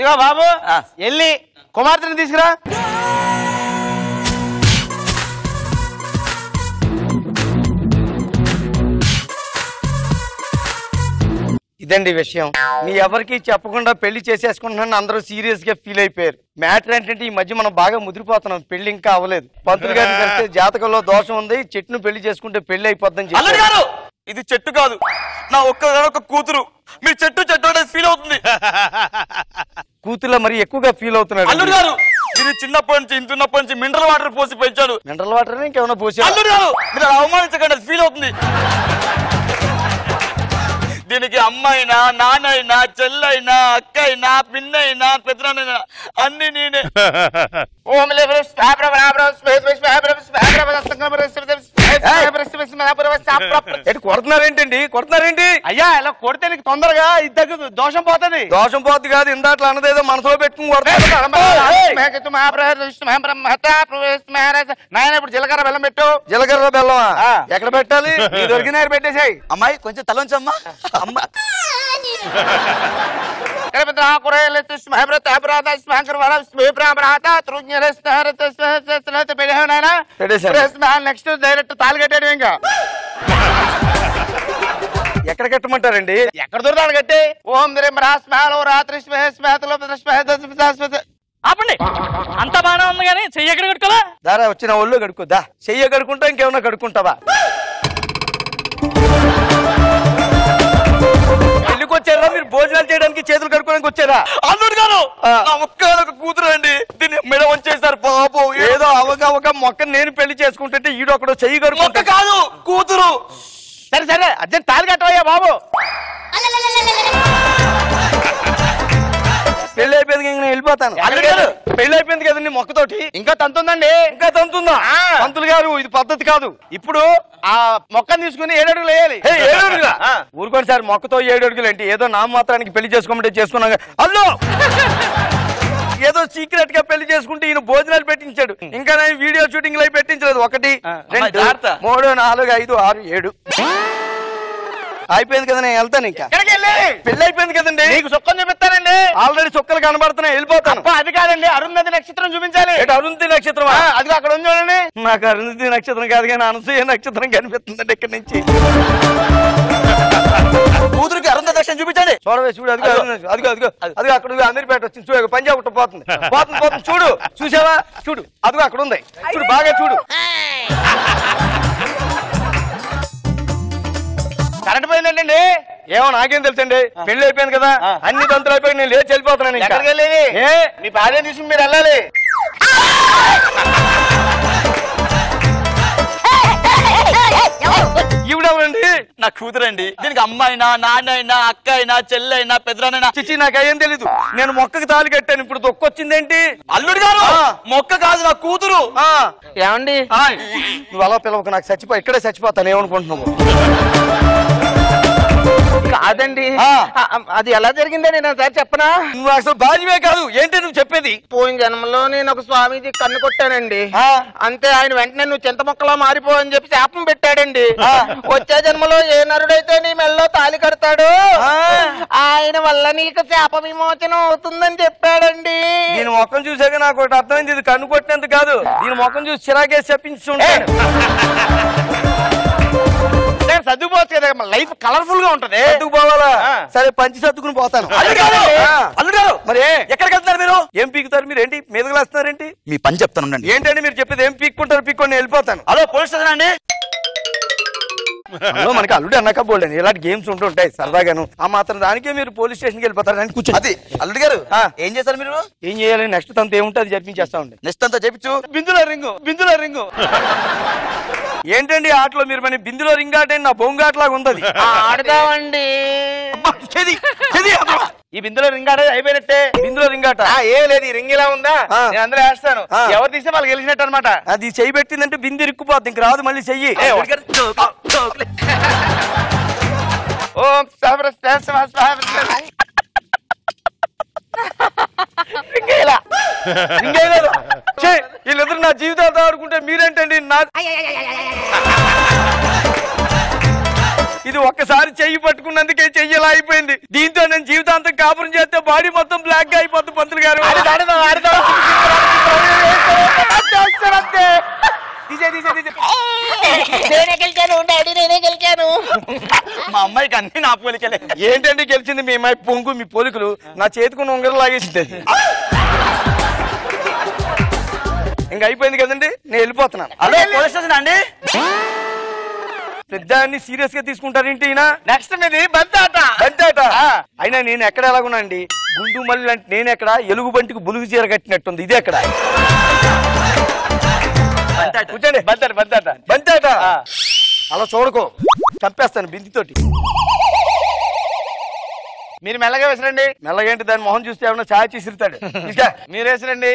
ఇగో బాబు వెళ్ళి కుమార్తెని తీసుకురా. ఇదండి విషయం. మీ ఎవరికి చెప్పకుండా పెళ్లి చేసేసుకుంటున్నాను అందరూ సీరియస్ గా ఫీల్ అయిపోయారు. మ్యాటర్ ఏంటంటే ఈ మధ్య మనం బాగా ముదిరిపోతున్నాం. పెళ్లి ఇంకా అవ్వలేదు. పంతులు గారిని కలిస్తే జాతకంలో దోషం ఉంది, చెట్టును పెళ్లి చేసుకుంటే పెళ్లి అయిపోద్దని చెప్పారు. ఇది చెట్టు కాదు, నా ఒక్క కూతురు. మీరు చెట్టు చెట్టు ఫీల్ అవుతుంది. కూతుర్లో మరి ఎక్కువగా ఫీల్ అవుతున్నాడు. అల్లుడు గారు ఇది చిన్నప్పటి నుంచి ఇంతున్నప్పటి నుంచి మినరల్ వాటర్ పోసి పెంచాడు. మినరల్ వాటర్ ఇంకేమైనా పోసి? అల్లుడు గారు మీరు అవమానించకండి, అది ఫీల్ అవుతుంది. దీనికి అమ్మైనా నాన్నైనా చెల్లైనా అక్కైనా పిన్నైనా పెద్దనైనా అన్ని నేనే. కొడుతున్నారేంటండి? కొడుతున్నారేంటి? అయ్యా ఇలా కొడితే నీకు తొందరగా ఇద్దరు దోషం పోతుంది. దోషం పోతుంది కాదు, ఇందాట్లో అన్నదేదో మనసులో పెట్టుకుని నాయన ఇప్పుడు జీలకర్ర బెల్లం పెట్టు. జీలకర్ర బెల్లమా? ఎక్కడ పెట్టాలి? నీ దొరికిన పెట్టేసాయి. అమ్మాయి కొంచెం తలంచమ్మా. అమ్మ నెక్స్ట్ డైరెక్ట్ తాళి కట్టాడు. ఇంకా ఎక్కడ కట్టమంటారండి? ఎక్కడ దొరుకుతాడు కట్టి. ఓం రాత్రి ఆపండి, అంత బాగానే ఉంది కానీ చెయ్యి ఎక్కడ కడుకోదా? దారా వచ్చిన ఒళ్ళు కడుక్కోదా? చెయ్యి కడుకుంటా ఇంకేమన్నా కడుక్కుంటావా? పెళ్లికి వచ్చారా మీరు? భోజనాలు చేయడానికి చేతులు కడుక్కోడానికి వచ్చారా? అల్లుడు గారు నా ఒక్క కూతురు అండి, దీన్ని మెడ వంచేశారు పాపం. ఏదో అవక మొక్క నేను పెళ్లి చేసుకుంటుంటే ఈడు ఒకడు చెయ్యి కడుక్కుంటా. కాదు కూతురు. సరే సరే అర్జెంట్ తాళి కట్టవయ్యా బాబు. పెళ్లి అయిపోయింది నేను వెళ్ళిపోతాను. పెళ్లి అయిపోయింది కదండి మొక్కతోటి. ఇంకా తంతుందండి. ఇంకా తంతుందా? పంతులు గారు ఇది పద్ధతి కాదు. ఇప్పుడు ఆ మొక్కను తీసుకుని 7 అడుగులు వేయాలి. 7 అడుగులా? ఊరుకోండి సార్, మొక్కతో 7 అడుగులు ఏంటి? ఏదో నా మాత్రానికి పెళ్లి చేసుకోమంటే చేసుకున్నాగా. అల్లో ఏదో సీక్రెట్ గా పెళ్లి చేసుకుంటే ఈయన భోజనాలు పెట్టించాడు. ఇంకా నేను వీడియో షూటింగ్ లైవ్ పెట్టించలేదు. 1 2 3 4 5 6 7 అయిపోయింది కదా, నేను వెళ్తాను. ఇంకా పెళ్లి అయిపోయింది కదండి. నీకు సుఖం చూపిస్తానండి. ఆల్రెడీ చుక్కలు కనబడుతున్నాయి, వెళ్ళిపోతాను. అది కాదండి, అరుంధతి నక్షత్రం చూపించాలి. అరుంధతి నక్షత్రం? అది అక్కడ ఉంది చూడండి. నాకు అరుంధతి నక్షత్రం కాదు కానీ అనసూయ నక్షత్రం కనిపిస్తుందండి ఇక్కడి నుంచి. కూతురికి అరుంధతి నక్షత్రం చూపించండి. చూడవే చూడు, అదిగో అదిగో అదిగో అదిగో అక్కడ అమీర్పేట వచ్చింది చూడు. పంజాబ్ ఒకటి పోతుంది పోతుంది పోతుంది చూడు. చూసావా? చూడు అదిగో అక్కడ ఉంది చూడు, బాగా చూడు. కరెంట్ పోయిందండి. ఏమో నాకేం తెలుసండి. పెళ్లి అయిపోయింది కదా, అన్ని తంతులు అయిపోయి నేను లేచి వెళ్ళిపోతున్నాను. ఎక్కడికి వెళ్ళేది? మీ భార్య తీసుకుని మీరు వెళ్ళాలి. ఈవిడెవరండి? నా కూతురండి. దీనికి అమ్మాయినా నాన్నైనా అక్క అయినా చెల్లైనా పెద్దనైనా. చిచ్చి నాకేం తెలీదు. నేను మొక్కకి తాళి కట్టాను, ఇప్పుడు దొక్కొచ్చిందేంటి? అల్లుడు గారు మొక్క కాదు నా కూతురు. ఏమండి నువ్వు అలా పిలవకు, నాకు చచ్చిపో, ఇక్కడే చచ్చిపోతాను. ఏమనుకుంటున్నావు? కాదండి, అది ఎలా జరిగిందని నేను ఒకసారి చెప్పనా? నువ్వు అసలు బాధ్యమే కాదు. ఏంటి నువ్వు చెప్పేది? పోయిన జన్మలో నేను ఒక స్వామీజీ కన్ను కొట్టానండి. అంతే, ఆయన వెంటనే నువ్వు చింత మొక్కలా మారిపో అని చెప్పి శాపం పెట్టాడండి. వచ్చే జన్మలో ఏ నరుడైతే నీ మెల్లో తాళి కడతాడు ఆయన వల్ల నీకు శాప విమోచనం అవుతుందని చెప్పాడండి. దీని మొక్కం చూసాక నాకు ఒకటి అర్థమైంది, ఇది కన్ను కొట్టినందుకు కాదు, దీని మొక్కం చూసి చిరాకే చెప్పించి ఉంటాడు. సర్దుపోవచ్చు కదా, లైఫ్ కలర్ఫుల్ గా ఉంటది. సర్దుకుపోవాలా? సరే పంచి సర్దుకుని పోతాను. అల్లుడు గారు మరి ఎక్కడికి వెళ్తున్నారు మీరు? ఏం పీకుతారు మీరు? ఏంటి మీదకి లేస్తున్నారేంటి? మీ పని చెప్తాను. ఏంటండి మీరు చెప్పేది? ఏం పీక్కుంటారు? పీక్కొని వెళ్ళిపోతాను. హలో పోలీస్ స్టేషన్ అండి. మనకి అల్లుడు అన్నాక బోల్డ్ ఇలాంటి గేమ్స్ ఉంటుంటాయి సరదాగాను. ఆ మాత్రం దానికే మీరు పోలీస్ స్టేషన్కి వెళ్ళిపోతారు. కూర్చో. అది అల్లుడు గారు ఏం చేస్తారు మీరు? ఏం చేయాలి? నెక్స్ట్ తంత ఏముంటే అది జరిపించేస్తా ఉండే. నెక్స్ట్ అంతా చేపించు. బిందులో రింగు ఏంటండి ఆటలో మీరు మన బిందులో రింగ్ ఆట నా బొంగాటలాగా ఉంది. ఆడదామండి. ఈ బిందులో రింగ్ ఆట అయిపోయినట్టే. బిందులో రింగ్ ఆట ఏం లేదు, ఈ రింగ్ ఇలా ఉందా, నేను అందరూ వేస్తాను. ఎవరు తీస్తే వాళ్ళు గెలిచినట్టు అనమాట. అది చెయ్యి పెట్టిందంటే బిందు ఇరుక్కుపోద్ది, ఇంక రాదు మళ్ళీ చెయ్యి. వీళ్ళిద్దరు నా జీవితాలతో ఆడుకుంటే మీరేంటండి? ఇది ఒక్కసారి చెయ్యి పట్టుకున్నందుకే చెయ్యలా అయిపోయింది. దీంతో నేను జీవితాంతం కాపురం చేస్తే బాడీ మొత్తం బ్లాక్ గా అయిపోతుంది పంతులు గారు. నేనే గెలిచాను డాడీ, నేనే గెలిచాను. మా అమ్మాయికి అన్ని నా పోలికలే. ఏంటండి గెలిచింది? మీ అమ్మాయి పొంగు, మీ పోలికలు. నా చేతికున్న ఉంగరం లాగేసింది. ఇంకా అయిపోయింది కదండి, నేను వెళ్ళిపోతున్నాను. అదే పోలీస్ స్టేషన్ అండి. పెద్దాన్ని సీరియస్ గా తీసుకుంటారేంటి? నెక్స్ట్ మీది బంతాట. బంతాట అయినా నేను ఎక్కడ ఎలాగున్నాండి? గుండు మల్లి అంటే నేను ఎక్కడ? ఎలుగు బంటికి బులుగు చీర కట్టినట్టుంది. ఇది ఎక్కడ? కూర్చోండి. బంతాట బంతాట బంతాట. అలా చూడకో, చంపేస్తాను బిందితోటి. మీరు మెల్లగా వేసిరండి. మెల్లగంటే దాని మొహం చూస్తే ఏమన్నా ఛాయ్ చేసిరుతాడు. మీరు వేసిరండి.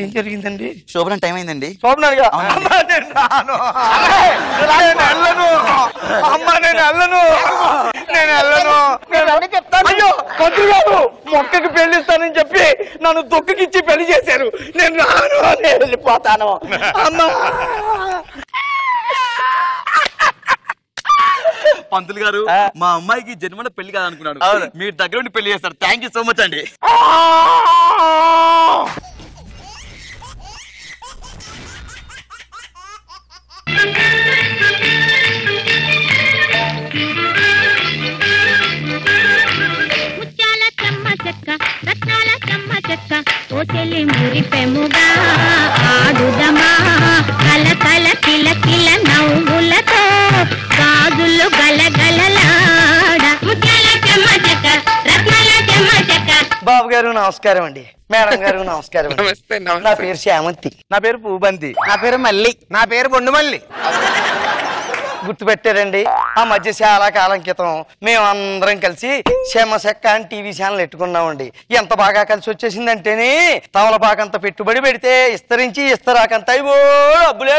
ఏం జరిగిందండి? శోభనం టైం అయిందండి. శోభనాడుగా అమ్మా నేను రాను, నేను వెళ్ళను. అయ్యో పంతులు గారు, మొక్కకి పెళ్లిస్తానని చెప్పి నన్ను దొక్కకిచ్చి పెళ్లి చేశారు. నేను రాను, నేను వెళ్ళిపోతాను. అమ్మా పంతులు గారు, మా అమ్మాయికి జన్మన పెళ్లి కాదనుకున్నాడు, మీరు దగ్గర ఉండి పెళ్లి చేస్తారు. థ్యాంక్ యూ సో మచ్ అండి. ముత్యాల చెమ్మ చెక్క, రత్నాల చెమ్మ చెక్క, ఓ చెల్లి మురిపెముగా ఆడుదమా, కలకల కిల కిల నవ్వులతో గాజులు గలగలలాడ. ముత్యాల చెమ్మ చెక్క, రత్నాల చెమ్మ చెక్క. బాబు గారు నమస్కారం అండి. మేడం గారు నమస్కారం అండి. నా పేరు శ్యామంతి. నా పేరు పూబంతి. నా పేరు మల్లి. నా పేరు బొండు మల్లి. గుర్తుపెట్టారండి? ఆ మధ్య చాలా కాలం క్రితం మేమందరం కలిసి శమశక్క అని టీవీ ఛానల్ పెట్టుకున్నామండి. ఎంత బాగా కలిసి వచ్చేసిందంటేనే తమలపాకంత పెట్టుబడి పెడితే ఇస్తరించి ఇస్తరాకంత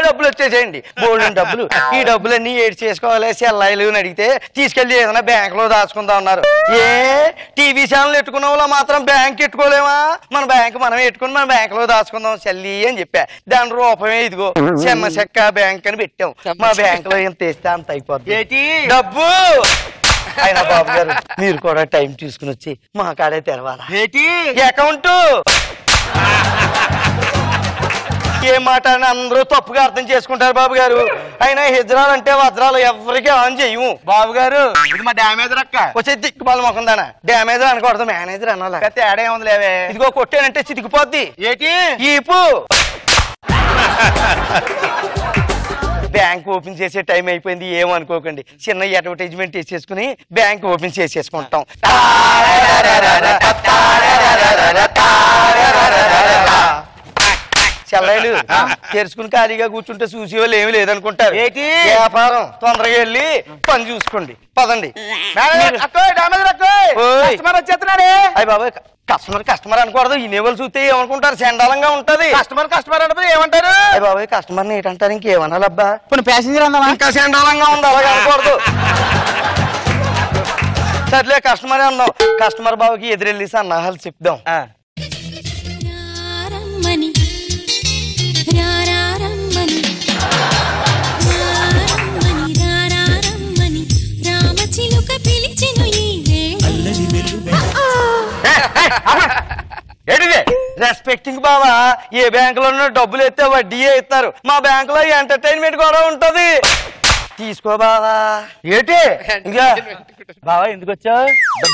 డబ్బులు వచ్చేసేయండి. బోల్డెన్ డబ్బులు. ఈ డబ్బులన్నీ ఏడు చేసుకోవాలి సెల్లాయిలు అని అడిగితే తీసుకెళ్లి ఏదైనా బ్యాంక్ లో దాచుకుందాం అన్నారు. ఏ టీవీ ఛానల్ పెట్టుకున్న వాళ్ళ మాత్రం బ్యాంక్ పెట్టుకోలేమా? మన బ్యాంక్ మనం పెట్టుకుని మన బ్యాంక్ లో దాచుకుందాం చెల్లి అని చెప్పా. దాని రూపమే ఇదిగో శమశక్క బ్యాంక్ అని పెట్టాం. మా బ్యాంక్ లో ఎంత వేస్తే అంత అయిపోద్ది డబ్బు. అయినా బాబు గారు మీరు కూడా టైం తీసుకుని వచ్చి మా కాడే తెరవాలా అకౌంట్. ఏ మాట అని అందరూ తప్పుగా అర్థం చేసుకుంటారు బాబు గారు. అయినా హిజ్రాలు అంటే వజ్రాలు ఎవరికి ఆన్ చేయము బాబు గారు. ఇది మా డామేజర్ అక్క. వచ్చే దిక్కుమాల మొకందానా డామేజర్ అనకూడదు, మేనేజర్ అనాలి. తేడా ఏముంది లేవే. ఇదిగో కొట్టానంటే చితికిపోద్ది. ఏటి ఈపు. బ్యాంక్ ఓపెన్ చేసే టైం అయిపోయింది, ఏమనుకోకండి. చిన్న అడ్వర్టైజ్మెంట్ వేసేసుకుని బ్యాంక్ ఓపెన్ చేసేసుకుంటాం. చెల్లైలు తెరుచుకుని ఖాళీగా కూర్చుంటే చూసే వాళ్ళు ఏమి లేదనుకుంటారు. వ్యాపారం తొందరగా వెళ్ళి పని చూసుకోండి. పదండి. అయ్యి బాబాయ్, కస్టమర్ అనకూడదు. ఇన్నేవాళ్ళు చూస్తే ఏమనుకుంటారు? చండాలంగా ఉంటది. కస్టమర్ అంటే ఏమంటారు? అయ్యి బాబాయ్, కస్టమర్ని ఏంటంటారు? ఇంకేమనాలబ్బా? కొన్ని ప్యాసింజర్ అందామా? ఇంకా చండాలంగా ఉంది, అలాగే అనకూడదు. సర్లే కస్టమరే అన్నావు. కస్టమర్ బాబుకి ఎదురెళ్ళి సన్నాహాలు చెప్దాం. రెస్పెక్టింగ్ బావా, ఏ బ్యాంకులో డబ్బులు ఎత్తే వడ్డీయే ఇస్తారు. మా బ్యాంకులో ఎంటర్టైన్మెంట్ కూడా ఉంటది. తీసుకో బావా. ఏంటి ఇంకా బావా ఎందుకు వచ్చావు?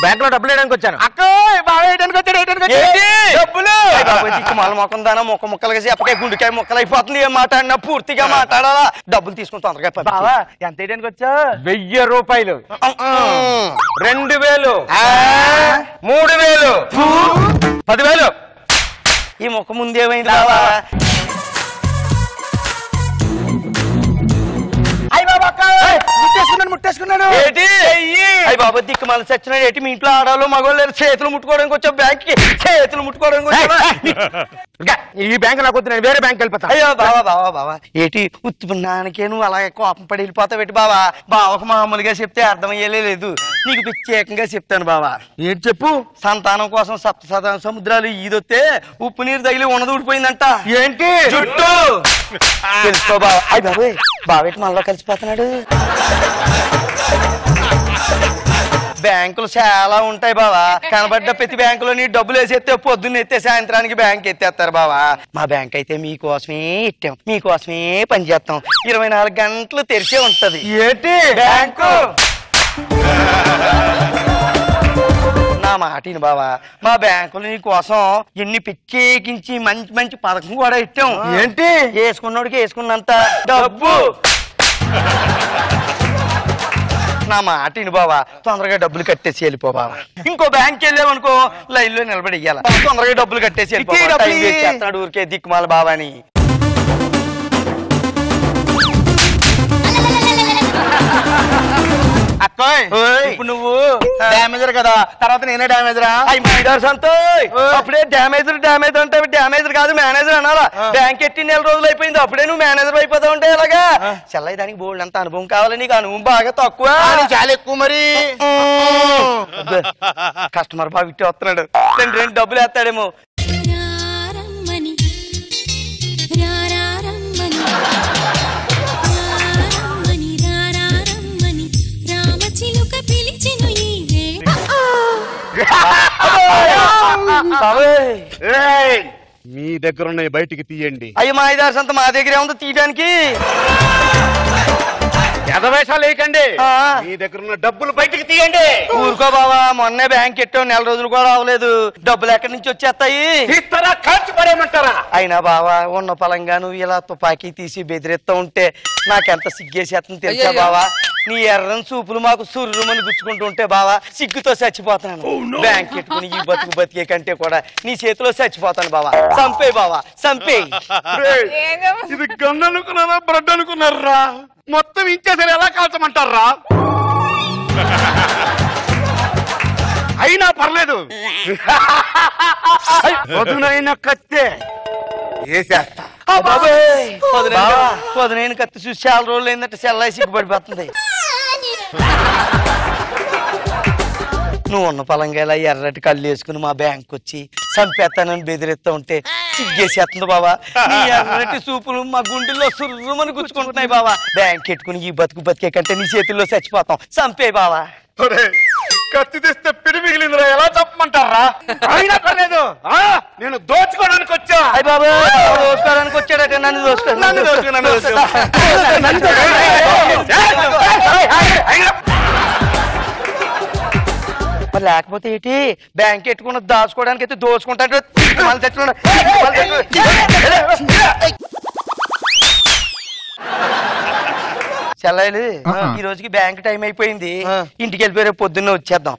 బ్యాంక్ లో డబ్బులు వేయడానికి వచ్చాను. అక్క బాగా వేయడానికి వచ్చాడు. డబ్బులు మళ్ళీ మొక్కం దానా ముక్క ముక్కలుగా చెప్పకాయ గుండెకాయ ముక్కలు అయిపోతుంది. ఏం మాట్లాడినా పూర్తిగా మాట్లాడాలా? డబ్బులు తీసుకుని తొందరగా బావా. ఎంత వేయడానికి వచ్చావు? 1000 రూపాయలు, 2000, 3000, 10,000. ఈ ముక్క ముందేమైంది బావా? అయ్యి బాబా, ముట్టేసుకున్నాను. పట్టేసుకున్నాడు. ఏంటి అయ్యి బాబా దిక్కు మన చచ్చినాడు. ఏంటి మీ ఇంట్లో ఆడవాళ్ళు మగవాళ్ళు చేతులు ముట్టుకోవడానికి వచ్చావు బ్యాంక్ కి? చేతులు ముట్టుకోవడానికి వచ్చావా? ఈ బ్యాంక్ నాకు వద్దు, నేను వేరే బ్యాంక్ వెళ్ళిపోతా. అయ్యో బావా ఏటి ఉత్తున్నానికే నువ్వు అలాగే కోపం పడి వెళ్ళిపోతావు ఏంటి బావా? బావకు మామూలుగా చెప్తే అర్థమయ్యేలే లేదు, నీకు ప్రత్యేకంగా చెప్తాను బావా. ఏంటి చెప్పు. సంతానం కోసం సప్త సముద్రాలు ఈదొస్తే ఉప్పు నీరు తగిలి ఉన్నది ఊడిపోయిందంట. ఏంటి జుట్టు తెలుసుకో బావా. అయ్యి బాబు బావేటి మనలో కలిసిపోతున్నాడు. బ్యాంకులు చాలా ఉంటాయి బావా, కనబడ్డ ప్రతి బ్యాంకులో నీ డబ్బులు వేసేస్తే పొద్దున్న ఎత్తే సాయంత్రానికి బ్యాంక్ ఎత్తేస్తారు బావా. మా బ్యాంక్ అయితే మీకోసమే ఇట్టాం, మీకోసమే పనిచేస్తాం. 24 గంటలు తెరిచే ఉంటది. ఏంటి బ్యాంకు నా మాటిని బావా, మా బ్యాంకులు నీ కోసం ఎన్ని ప్రత్యేకించి మంచి మంచి పథకం కూడా ఇట్టాం. ఏంటి వేసుకున్నోడికి వేసుకున్నంత డబ్బు. నా మాటిని బావా, తొందరగా డబ్బులు కట్టేసి వెళ్ళిపో బావా. ఇంకో బ్యాంక్ వెళ్ళామనుకో లైన్ లో నిలబడి ఇయ్యాల. తొందరగా డబ్బులు కట్టేసి వెళ్ళిపోతాడు ఊరికే దిక్కుమాల బావాని. అక్కోయ్ ఇప్పుడు నువ్వు డ్యామేజర్ కదా, తర్వాత నేనే డ్యామేజరా? అప్పుడే డ్యామేజర్ అంటే డ్యామేజర్ కాదు మేనేజర్ అనాలా. బ్యాంక్ ఎట్టి 4 రోజులు అయిపోయింది, అప్పుడే నువ్వు మేనేజర్ అయిపోతా ఉంటే ఎలాగా? చెల్లయ్య దానికి బోల్డ్ అంత అనుభవం కావాలి, నీకు అనుభవం బాగా తక్కువ. చాలా ఎక్కువ మరి. కస్టమర్ బాగా ఇట్టి వస్తున్నాడు, రెండు డబ్బులు వేస్తాడేమో. మీ దగ్గర ఉన్న బయటికి తీయండి. అయ్యి మా 5-6 సంత మా దగ్గరే ఉంది తీయడానికి. ఎదవేషాలు వేయకండి, మీ దగ్గర ఉన్న డబ్బులు బయటికి తీయండి. ఊరుకో బావా, మొన్నే బ్యాంక్ ఎట్టావు, 4 రోజులు కూడా అవ్వలేదు, డబ్బులు ఎక్కడి నుంచి వచ్చేస్తాయి? ఇస్తారా ఖర్చు పడేయమంటారా? అయినా బావా ఉన్న పలంగా నువ్వు ఇలా తుపాకీ తీసి బెదిరిస్తా ఉంటే నాకెంత సిగ్గేసేస్తుంది తెలుసా బావా? నీ ఎర్రని చూపులు మాకు సుర్రుమని గుచ్చుకుంటూ ఉంటే బావా సిగ్గుతో చచ్చిపోతాను. బ్యాంక్ ఎట్టుకుని ఈ బతికే కంటే కూడా నీ చేతిలో చచ్చిపోతాను బావా. చంపే బావా, చంపే. ఇది గన్ అనుకున్నారా బ్రెడ్ అనుకున్నారా? మొత్తం ఇంచేసరి ఎలా కాల్చమంటారా? అయినా పర్లేదు, వదునైన కత్తే వేసేస్తా. వదిలేని కత్తి చూసి చాలా రోజులు ఏంటంటే సెల్లాయి సిగ్గుపడిపోతుంది. నువ్వు ఉన్న పలంగా ఇలా ఎర్రటి కళ్ళు వేసుకుని మా బ్యాంక్ వచ్చి చంపేస్తానని బెదిరిస్తా ఉంటే సిగ్గేసేస్తుంది బావా. నీ ఎర్రటి చూపులు మా గుండెల్లో సుర్రుమని గుచ్చుకుంటున్నాయి బావా. బ్యాంక్ ఎట్టుకుని ఈ బతికే కంటే నీ చేతుల్లో చచ్చిపోతాం. చంపే బావా. కత్తి తెస్తే పిడి మిగిలిందిరా, ఎలా చెప్పమంటారా? అయినా పర్లేదు, నేను దోచుకోవడానికి వచ్చా. అయ్య బాబా దోచుకోవడానికి వచ్చాడట, నన్ను మరి లేకపోతే ఏంటి? బ్యాంక్ ఎట్టుకున్న దాచుకోవడానికి అయితే దోచుకుంటాడు. చెల్లాయిలు ఈ రోజుకి బ్యాంక్ టైం అయిపోయింది, ఇంటికి వెళ్ళిపోయి రేపు పొద్దున్నే వచ్చేద్దాం.